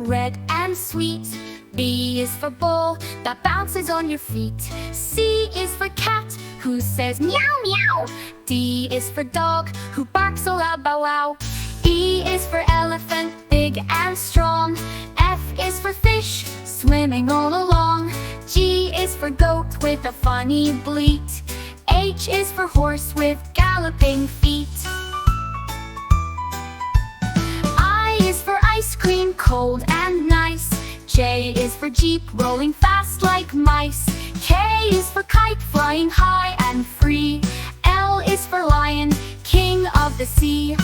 red and sweet. B is for bull, that bounces on your feet. C is for cat, who says meow meow. D is for dog, who barks a loud bow wow. E is for elephant, big and strong. F is for fish, swimming all along. G is for goat with a funny bleat. H is for horse with galloping feet. I is for ice cream, cold and nice. J is for jeep, rolling fast like mice. K is for kite, flying high and free. L is for lion, king of the sea.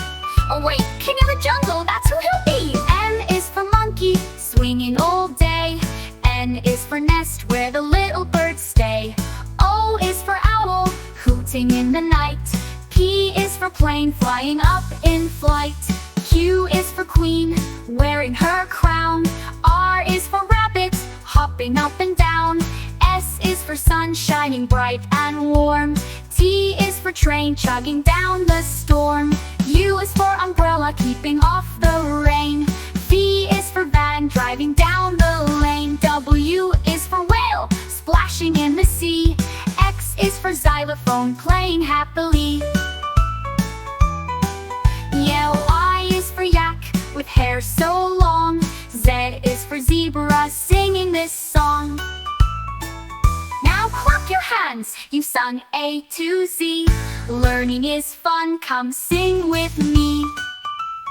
Oh wait, king of the jungle, that's who he'll be. M is for monkey, swinging all day. N is for nest, where the little birds stay. O is for owl, hooting in the night. P is for plane, flying up in flight. Q is for queen, wearing her crown. R is for rabbit, hopping up and down. S is for sun, shining bright and warm. T is for train, chugging down the storm. U is for umbrella, keeping off the rain. V is for van, driving down the lane. W is for whale, splashing in the sea. X is for xylophone, playing happily. Yeah, Y is for yak, with hair so long. Z is for zebra, singing this song. Now clap your hands, you sung A to Z. Learning is fun, come sing with me.